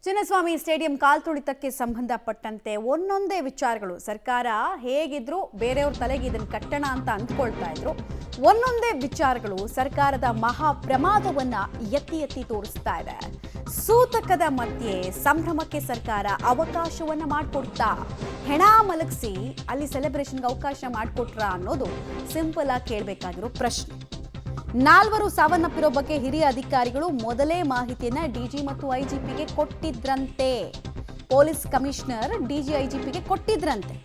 Chinnaswamy stadium ಕಾಲ್ತುಳಿತಕ್ಕೆ ಸಂಬಂಧಪಟ್ಟಂತೆ ಒಂದೊಂದೇ ವಿಚಾರಗಳು ಸರ್ಕಾರ ಹೇಗಿದ್ರು ಬೇರೆಯವ್ರ ತಲೆಗೆ ಇದನ್ನು ಕಟ್ಟಣ ಅಂತ ಅಂದ್ಕೊಳ್ತಾ ಇದ್ರು. ಒಂದೊಂದೇ ವಿಚಾರಗಳು ಸರ್ಕಾರದ ಮಹಾ ಪ್ರಮಾದವನ್ನ ಎತ್ತಿ ಎತ್ತಿ ತೋರಿಸ್ತಾ ಇದೆ. ಸೂತಕದ ಮಧ್ಯೆ ಸಂಭ್ರಮಕ್ಕೆ ಸರ್ಕಾರ ಅವಕಾಶವನ್ನ ಮಾಡಿಕೊಡ್ತಾ ಹೆಣ ಮಲಗಿಸಿ ಅಲ್ಲಿ ಸೆಲೆಬ್ರೇಷನ್ಗೆ ಅವಕಾಶ ಮಾಡಿಕೊಟ್ರ ಅನ್ನೋದು ಸಿಂಪಲ್ ಆಗಿ ಕೇಳಬೇಕಾಗಿರೋ ಪ್ರಶ್ನೆ. 4 ಸಾವನ್ನಪ್ಪಿರೋ ಬಗ್ಗೆ ಹಿರಿಯ ಅಧಿಕಾರಿಗಳು ಮೊದಲೇ ಮಾಹಿತಿಯನ್ನ ಡಿಜಿ ಮತ್ತು ಐಜಿಪಿಗೆ ಕೊಟ್ಟಿದ್ರಂತೆ. ಪೊಲೀಸ್ ಕಮಿಷನರ್ ಡಿಜಿ ಐಜಿಪಿಗೆ ಕೊಟ್ಟಿದ್ರಂತೆ.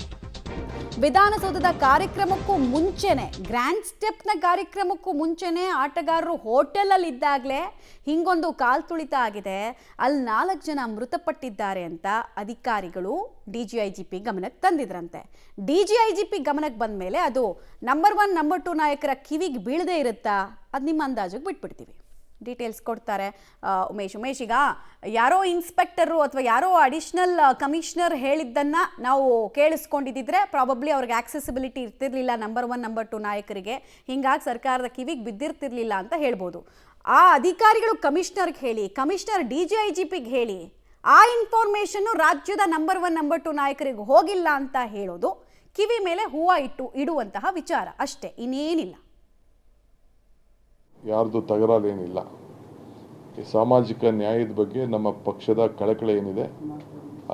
ವಿಧಾನಸೌಧದ ಕಾರ್ಯಕ್ರಮಕ್ಕೂ ಮುಂಚೆನೆ, ಗ್ರ್ಯಾಂಡ್ ಸ್ಟೆಪ್ನ ಕಾರ್ಯಕ್ರಮಕ್ಕೂ ಮುಂಚೆನೆ ಆಟಗಾರರು ಹೋಟೆಲ್ ಅಲ್ಲಿ ಇದ್ದಾಗಲೇ ಹಿಂಗೊಂದು ಕಾಲ್ತುಳಿತ ಆಗಿದೆ, ಅಲ್ಲಿ 4 ಜನ ಮೃತಪಟ್ಟಿದ್ದಾರೆ ಅಂತ ಅಧಿಕಾರಿಗಳು ಡಿಜಿಐಜಿಪಿ ಗಮನಕ್ಕೆ ತಂದಿದ್ರಂತೆ. ಡಿಜಿಐಜಿಪಿ ಗಮನಕ್ಕೆ ಬಂದ ಮೇಲೆ ಅದು ನಂಬರ್ 1 ನಂಬರ್ 2 ನಾಯಕರ ಕಿವಿಗೆ ಬೀಳದೇ ಇರುತ್ತಾ, ಅದು ನಿಮ್ಮ ಅಂದಾಜಿಗೆ ಬಿಟ್ಬಿಡ್ತೀವಿ. ಡೀಟೇಲ್ಸ್ ಕೊಡ್ತಾರೆ ಉಮೇಶ್. ಈಗ ಯಾರೋ ಇನ್ಸ್ಪೆಕ್ಟರು ಅಥವಾ ಯಾರೋ ಅಡಿಷನಲ್ ಕಮಿಷನರ್ ಹೇಳಿದ್ದನ್ನು ನಾವು ಕೇಳಿಸ್ಕೊಂಡಿದ್ದಿದ್ರೆ ಪ್ರಾಬಬ್ಲಿ ಅವ್ರಿಗೆ ಆಕ್ಸೆಸಿಬಿಲಿಟಿ ಇರ್ತಿರ್ಲಿಲ್ಲ ನಂಬರ್ 1 ನಂಬರ್ 2 ನಾಯಕರಿಗೆ, ಹಿಂಗಾಗಿ ಸರ್ಕಾರದ ಕಿವಿಗೆ ಬಿದ್ದಿರ್ತಿರ್ಲಿಲ್ಲ ಅಂತ ಹೇಳ್ಬೋದು. ಆ ಅಧಿಕಾರಿಗಳು ಕಮಿಷನರ್ಗೆ ಹೇಳಿ, ಕಮಿಷನರ್ DGIGPಗೆ ಹೇಳಿ, ಆ ಇನ್ಫಾರ್ಮೇಷನ್ನು ರಾಜ್ಯದ ನಂಬರ್ 1 ನಂಬರ್ 2 ನಾಯಕರಿಗೆ ಹೋಗಿಲ್ಲ ಅಂತ ಹೇಳೋದು ಕಿವಿ ಮೇಲೆ ಹೂವು ಇಡುವಂತಹ ವಿಚಾರ ಅಷ್ಟೇ, ಇನ್ನೇನಿಲ್ಲ. ಯಾರ್ದು ತಗರಾಲೇನಿಲ್ಲ. ಈ ಸಾಮಾಜಿಕ ನ್ಯಾಯದ ಬಗ್ಗೆ ನಮ್ಮ ಪಕ್ಷದ ಕಳಕಳಿ ಏನಿದೆ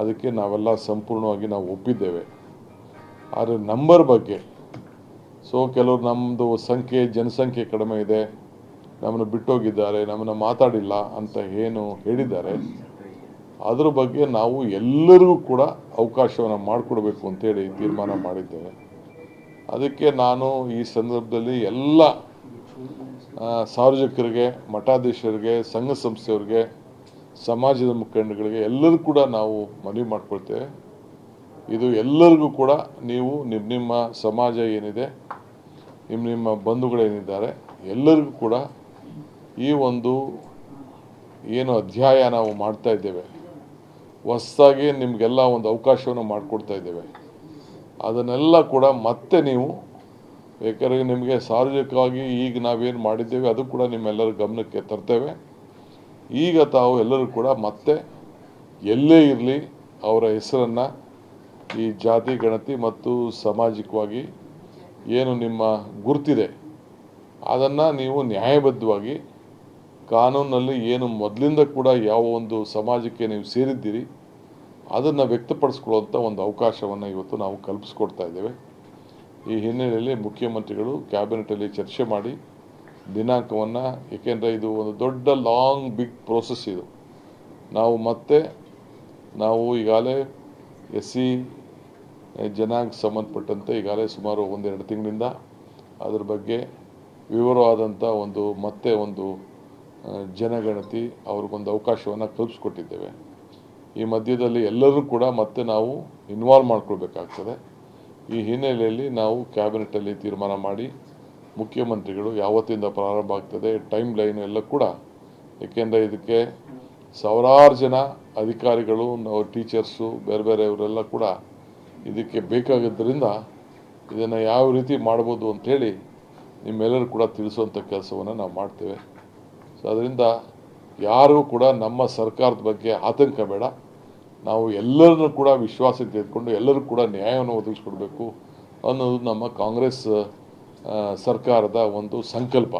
ಅದಕ್ಕೆ ನಾವೆಲ್ಲ ಸಂಪೂರ್ಣವಾಗಿ ನಾವು ಒಪ್ಪಿದ್ದೇವೆ. ಆದರೆ ನಂಬರ್ ಬಗ್ಗೆ ಕೆಲವರು ನಮ್ಮದು ಜನಸಂಖ್ಯೆ ಕಡಿಮೆ ಇದೆ, ನಮ್ಮನ್ನು ಬಿಟ್ಟೋಗಿದ್ದಾರೆ, ನಮ್ಮನ್ನು ಮಾತಾಡಿಲ್ಲ ಅಂತ ಏನು ಹೇಳಿದ್ದಾರೆ, ಅದ್ರ ಬಗ್ಗೆ ನಾವು ಎಲ್ಲರಿಗೂ ಕೂಡ ಅವಕಾಶವನ್ನು ಮಾಡಿಕೊಡ್ಬೇಕು ಅಂತೇಳಿ ತೀರ್ಮಾನ ಮಾಡಿದ್ದೇವೆ. ಅದಕ್ಕೆ ನಾನು ಈ ಸಂದರ್ಭದಲ್ಲಿ ಎಲ್ಲ ಸಾರ್ವಜನಿಕರಿಗೆ, ಮಠಾಧೀಶರಿಗೆ, ಸಂಘ ಸಂಸ್ಥೆಯವರಿಗೆ, ಸಮಾಜದ ಮುಖಂಡಗಳಿಗೆ ಎಲ್ಲರೂ ಕೂಡ ನಾವು ಮನವಿ ಮಾಡ್ಕೊಳ್ತೇವೆ. ಇದು ಎಲ್ಲರಿಗೂ ಕೂಡ ನೀವು ನಿಮ್ಮ ಸಮಾಜ ಏನಿದೆ, ನಿಮ್ಮ ಬಂಧುಗಳೇನಿದ್ದಾರೆ ಎಲ್ಲರಿಗೂ ಕೂಡ ಈ ಒಂದು ಏನು ಅಧ್ಯಾಯ ನಾವು ಮಾಡ್ತಾ ಇದ್ದೇವೆ, ಹೊಸದಾಗಿ ನಿಮಗೆಲ್ಲ ಒಂದು ಅವಕಾಶವನ್ನು ಮಾಡಿಕೊಡ್ತಾ ಇದ್ದೇವೆ. ಅದನ್ನೆಲ್ಲ ಕೂಡ ಮತ್ತೆ ನೀವು, ಯಾಕಂದರೆ ನಿಮಗೆ ಸಾರ್ವಜನಿಕವಾಗಿ ಈಗ ನಾವೇನು ಮಾಡಿದ್ದೇವೆ ಅದು ಕೂಡ ನಿಮ್ಮೆಲ್ಲರ ಗಮನಕ್ಕೆ ತರ್ತೇವೆ. ಈಗ ತಾವು ಎಲ್ಲರೂ ಕೂಡ ಮತ್ತೆ ಎಲ್ಲೇ ಇರಲಿ ಅವರ ಹೆಸರನ್ನು ಈ ಜಾತಿ ಗಣತಿ ಮತ್ತು ಸಾಮಾಜಿಕವಾಗಿ ಏನು ನಿಮ್ಮ ಗುರುತಿದೆ ಅದನ್ನು ನೀವು ನ್ಯಾಯಬದ್ಧವಾಗಿ ಕಾನೂನಲ್ಲಿ ಏನು ಮೊದಲಿಂದ ಕೂಡ ಯಾವ ಒಂದು ಸಮಾಜಕ್ಕೆ ನೀವು ಸೇರಿದ್ದೀರಿ ಅದನ್ನು ವ್ಯಕ್ತಪಡಿಸ್ಕೊಳ್ಳುವಂಥ ಒಂದು ಅವಕಾಶವನ್ನು ಇವತ್ತು ನಾವು ಕಲ್ಪಿಸ್ಕೊಡ್ತಾ ಇದ್ದೇವೆ. ಈ ಹಿನ್ನೆಲೆಯಲ್ಲಿ ಮುಖ್ಯಮಂತ್ರಿಗಳು ಕ್ಯಾಬಿನೆಟಲ್ಲಿ ಚರ್ಚೆ ಮಾಡಿ ದಿನಾಂಕವನ್ನು, ಏಕೆಂದರೆ ಇದು ಒಂದು ದೊಡ್ಡ ಬಿಗ್ ಪ್ರೋಸೆಸ್ ಇದು. ನಾವು ಈಗಾಗಲೇ SC ಜನಾಂಗಕ್ಕೆ ಸಂಬಂಧಪಟ್ಟಂತೆ ಈಗಾಗಲೇ ಸುಮಾರು 1-2 ತಿಂಗಳಿಂದ ಅದ್ರ ಬಗ್ಗೆ ವಿವರವಾದಂಥ ಒಂದು ಜನಗಣತಿ ಅವ್ರಿಗೊಂದು ಅವಕಾಶವನ್ನು ಕಲ್ಪಿಸ್ಕೊಟ್ಟಿದ್ದೇವೆ. ಈ ಮಧ್ಯದಲ್ಲಿ ಎಲ್ಲರೂ ಕೂಡ ಮತ್ತೆ ನಾವು ಇನ್ವಾಲ್ವ್ ಮಾಡ್ಕೊಳ್ಬೇಕಾಗ್ತದೆ. ಈ ಹಿನ್ನೆಲೆಯಲ್ಲಿ ನಾವು ಕ್ಯಾಬಿನೆಟಲ್ಲಿ ತೀರ್ಮಾನ ಮಾಡಿ ಮುಖ್ಯಮಂತ್ರಿಗಳು ಯಾವತ್ತಿಂದ ಪ್ರಾರಂಭ ಆಗ್ತದೆ, ಟೈಮ್ ಲೈನ್ ಎಲ್ಲ ಕೂಡ, ಏಕೆಂದರೆ ಇದಕ್ಕೆ ಸಾವಿರಾರು ಜನ ಅಧಿಕಾರಿಗಳು, ನಾವು ಟೀಚರ್ಸು, ಬೇರೆ ಇವರೆಲ್ಲ ಕೂಡ ಇದಕ್ಕೆ ಬೇಕಾಗಿದ್ದರಿಂದ ಇದನ್ನು ಯಾವ ರೀತಿ ಮಾಡ್ಬೋದು ಅಂಥೇಳಿ ನಿಮ್ಮೆಲ್ಲರೂ ಕೂಡ ತಿಳಿಸುವಂಥ ಕೆಲಸವನ್ನು ನಾವು ಮಾಡ್ತೇವೆ. ಅದರಿಂದ ಯಾರೂ ಕೂಡ ನಮ್ಮ ಸರ್ಕಾರದ ಬಗ್ಗೆ ಆತಂಕ ಬೇಡ. ನಾವು ಎಲ್ಲರನ್ನೂ ಕೂಡ ವಿಶ್ವಾಸಕ್ಕೆ ತೆಗೆದುಕೊಂಡು ಎಲ್ಲರೂ ಕೂಡ ನ್ಯಾಯವನ್ನು ಒದಗಿಸ್ಕೊಡ್ಬೇಕು ಅನ್ನೋದು ನಮ್ಮ ಕಾಂಗ್ರೆಸ್ ಸರ್ಕಾರದ ಒಂದು ಸಂಕಲ್ಪ.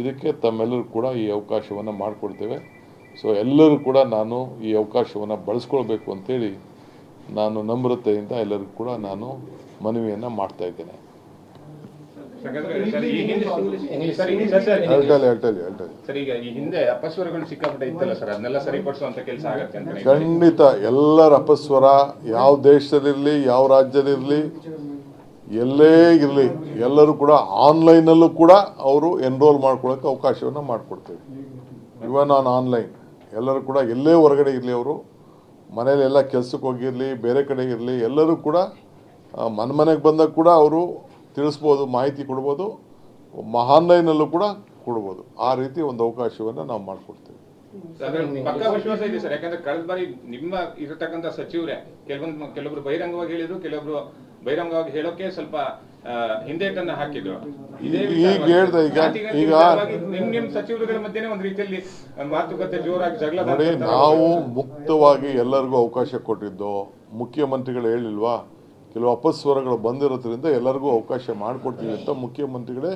ಇದಕ್ಕೆ ತಮ್ಮೆಲ್ಲರೂ ಕೂಡ ಈ ಅವಕಾಶವನ್ನು ಮಾಡಿಕೊಡ್ತೇವೆ. ಎಲ್ಲರೂ ಕೂಡ ನಾನು ಈ ಅವಕಾಶವನ್ನು ಬಳಸ್ಕೊಳ್ಬೇಕು ಅಂತೇಳಿ ನಾನು ನಮ್ರತೆಯಿಂದ ಎಲ್ಲರಿಗೂ ಕೂಡ ನಾನು ಮನವಿಯನ್ನು ಮಾಡ್ತಾ ಇದ್ದೇನೆ. ಖಂಡಿತ ಎಲ್ಲರ ಅಪಸ್ವರ ಯಾವ ದೇಶದಲ್ಲಿರಲಿ, ಯಾವ ರಾಜ್ಯದಲ್ಲಿರಲಿ, ಎಲ್ಲೇ ಇರಲಿ, ಎಲ್ಲರೂ ಕೂಡ ಆನ್ಲೈನಲ್ಲೂ ಕೂಡ ಅವರು ಎನ್ರೋಲ್ ಮಾಡ್ಕೊಳ್ಳೋಕೆ ಅವಕಾಶವನ್ನು ಮಾಡಿಕೊಡ್ತೇವೆ. ಇವನ್ ಆನ್ಲೈನ್ ಎಲ್ಲರೂ ಕೂಡ ಎಲ್ಲೇ ಹೊರಗಡೆ ಇರಲಿ, ಅವರು ಮನೇಲೆಲ್ಲ ಕೆಲಸಕ್ಕೆ ಹೋಗಿರಲಿ, ಬೇರೆ ಕಡೆ ಇರಲಿ, ಎಲ್ಲರೂ ಕೂಡ ಮನೆಗೆ ಬಂದಾಗ ಕೂಡ ಅವರು ತಿಳಿಸ್ಬೋದು, ಮಾಹಿತಿ ಕೊಡ್ಬೋದು, ಆನ್ಲೈನಲ್ಲೂ ಕೂಡ ಕೊಡ್ಬೋದು. ಆ ರೀತಿ ಒಂದು ಅವಕಾಶವನ್ನು ನಾವು ಮಾಡಿಕೊಡ್ತೇವೆ. ಪಕ್ಕಾ ವಿಶ್ವಾಸ ಇದೆ ಸರ್, ಯಾಕಂದ್ರೆ ಕಳೆದ ಬಾರಿ ನಿಮ್ಮ ಇರತಕ್ಕಂಥ ಸಚಿವರೇ ಕೆಲವೊಬ್ರು ಬಹಿರಂಗವಾಗಿ ಹೇಳಿದ್ರು, ಕೆಲವೊಬ್ರು ಬಹಿರಂಗವಾಗಿ ಹೇಳೋಕೆ ಸ್ವಲ್ಪ ಹಿಂದೇಟನ್ನ ಹಾಕಿದ್ರು. ಇದೇ ಈಗ ವಿಚಾರವಾಗಿ ಹೇಳ್ದೆ ಜಾತಿಗಣತಿ ಈಗ ವಿಚಾರವಾಗಿ ನಿಮ್ ಸಚಿವರುಗಳ ಮಧ್ಯೆನೇ ಒಂದು ರೀತಿಯಲ್ಲಿ ಮಾತುಕತೆ ಜೋರಾಗಿ ಜಗಳ ನೋಡಿ, ಬರ್ತಾ ನಾವು ಮುಕ್ತವಾಗಿ ಎಲ್ಲರಿಗೂ ಅವಕಾಶ ಕೊಟ್ಟಿದ್ದು. ಮುಖ್ಯಮಂತ್ರಿಗಳು ಹೇಳಿಲ್ವಾ, ಕೆಲವು ಅಪಸ್ವರಗಳು ಬಂದಿರೋದ್ರಿಂದ ಎಲ್ಲರಿಗೂ ಅವಕಾಶ ಮಾಡಿಕೊಡ್ತೀವಿ ಅಂತ ಮುಖ್ಯಮಂತ್ರಿಗಳೇ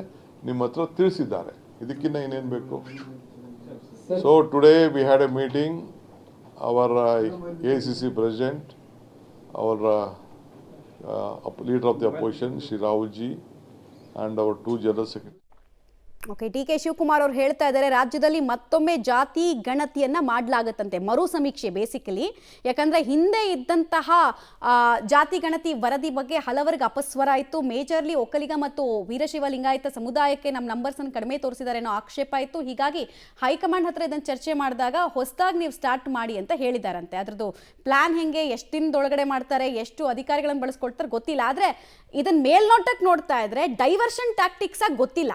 ನಿಮ್ಮ ಹತ್ರ ತಿಳಿಸಿದ್ದಾರೆ. ಇದಕ್ಕಿಂತ ಇನ್ನೇನು ಬೇಕು? So today we had a meeting, our ACC president, our leader of the opposition, Shri Rahul ji, and our 2 general secretaries. Okay, D K Shivakumar ಅವರು ಹೇಳ್ತಾ ಇದ್ದಾರೆ ರಾಜ್ಯದಲ್ಲಿ ಮತ್ತೊಮ್ಮೆ ಜಾತಿ ಗಣತಿಯನ್ನ ಮಾಡಲಾಗತ್ತಂತೆ, ಮರು ಸಮೀಕ್ಷೆ ಬೇಸಿಕಲಿ. ಯಾಕಂದ್ರೆ ಹಿಂದೆ ಇದ್ದಂತಹ ಜಾತಿ ಗಣತಿ ವರದಿ ಬಗ್ಗೆ ಹಲವರಿಗೆ ಅಪಸ್ವರ ಇತ್ತು. ಮೇಜರ್ಲಿ ಒಕ್ಕಲಿಗ ಮತ್ತು ವೀರಶೈವ ಲಿಂಗಾಯತ ಸಮುದಾಯಕ್ಕೆ ನಮ್ಮ ನಂಬರ್ಸ್ ಅನ್ನು ಕಡಿಮೆ ತೋರಿಸಿದ್ದಾರೆ ಅನ್ನೋ ಆಕ್ಷೇಪ ಇತ್ತು. ಹೀಗಾಗಿ ಹೈಕಮಾಂಡ್ ಹತ್ರ ಇದನ್ನು ಚರ್ಚೆ ಮಾಡಿದಾಗ ಹೊಸದಾಗಿ ನೀವು ಸ್ಟಾರ್ಟ್ ಮಾಡಿ ಅಂತ ಹೇಳಿದಾರಂತೆ. ಅದ್ರದ್ದು ಪ್ಲಾನ್ ಹೆಂಗೆ, ಎಷ್ಟು ದಿನದೊಳಗಡೆ ಮಾಡ್ತಾರೆ, ಎಷ್ಟು ಅಧಿಕಾರಿಗಳನ್ನು ಬಳಸ್ಕೊಳ್ತಾರೆ ಗೊತ್ತಿಲ್ಲ. ಆದ್ರೆ ಇದನ್ನ ಮೇಲ್ನೋಟಕ್ಕೆ ನೋಡ್ತಾ ಇದ್ರೆ ಡೈವರ್ಷನ್ ಟ್ಯಾಕ್ಟಿಕ್ಸ್ ಆಗಿ ಗೊತ್ತಿಲ್ಲ.